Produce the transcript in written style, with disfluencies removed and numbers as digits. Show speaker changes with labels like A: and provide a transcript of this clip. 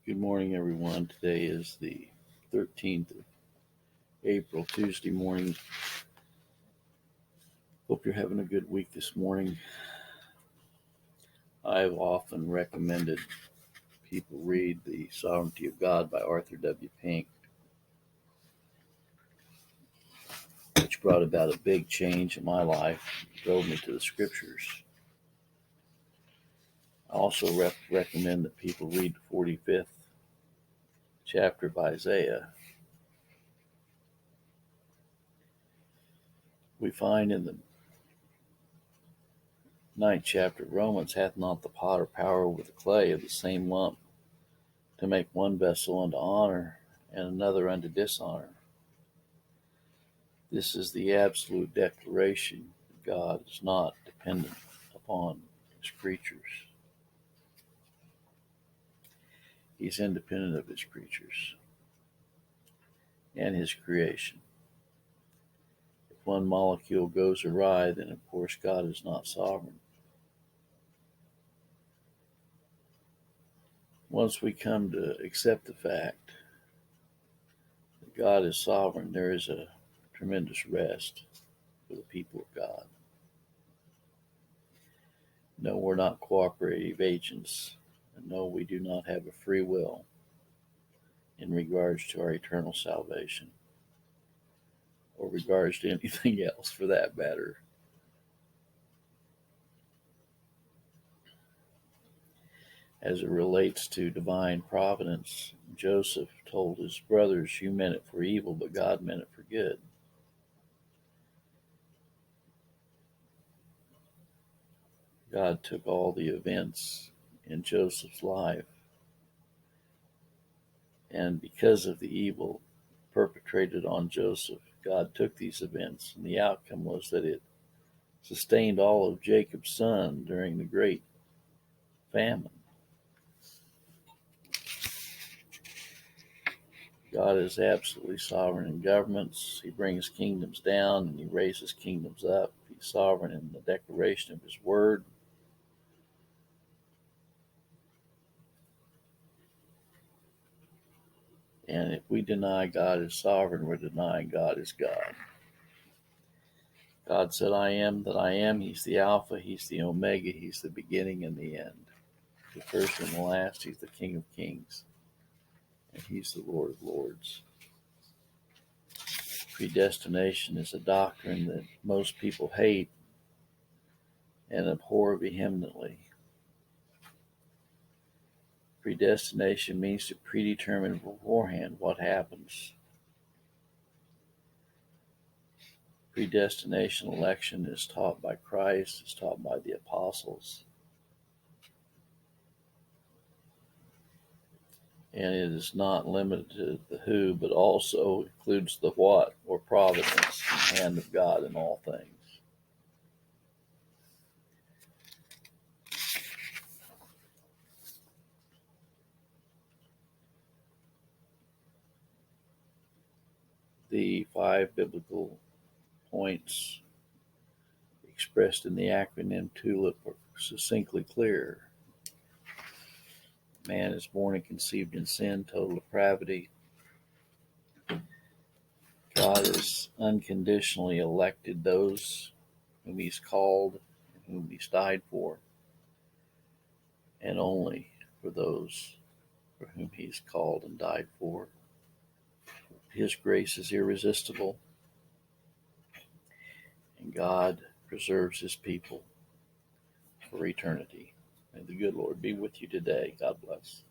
A: Good morning, everyone. Today is the 13th of April, Tuesday morning. Hope you're having a good week this morning. I've often recommended people read The Sovereignty of God by Arthur W. Pink, which brought about a big change in my life, drove me to the scriptures. I also recommend that people read the 45th chapter of Isaiah. We find in the 9th chapter of Romans, hath not the potter power over the clay of the same lump to make one vessel unto honor and another unto dishonor? This is the absolute declaration that God is not dependent upon his creatures. He's independent of his creatures and his creation. If one molecule goes awry, then of course God is not sovereign. Once we come to accept the fact that God is sovereign, there is a tremendous rest for the people of God. No, we're not cooperative agents, and no, we do not have a free will in regards to our eternal salvation, or regards to anything else for that matter. As it relates to divine providence, Joseph told his brothers, "You meant it for evil, but God meant it for good." God took all the events in Joseph's life, and because of the evil perpetrated on Joseph, God took these events, and the outcome was that it sustained all of Jacob's son during the great famine. God is absolutely sovereign in governments. He brings kingdoms down and he raises kingdoms up. He's sovereign in the declaration of his word. And if we deny God is sovereign, we're denying God is God. God said, "I am that I am." He's the Alpha, he's the Omega, he's the beginning and the end. The first and the last. He's the King of Kings. And he's the Lord of Lords. Predestination is a doctrine that most people hate and abhor vehemently. Predestination means to predetermine beforehand what happens. Predestination election is taught by Christ, is taught by the apostles. And it is not limited to the who, but also includes the what, or providence, the hand of God in all things. The 5 biblical points expressed in the acronym TULIP are succinctly clear. Man is born and conceived in sin, total depravity. God has unconditionally elected those whom he's called and whom he's died for, and only for those for whom he's called and died for. His grace is irresistible, and God preserves his people for eternity. May the good Lord be with you today. God bless.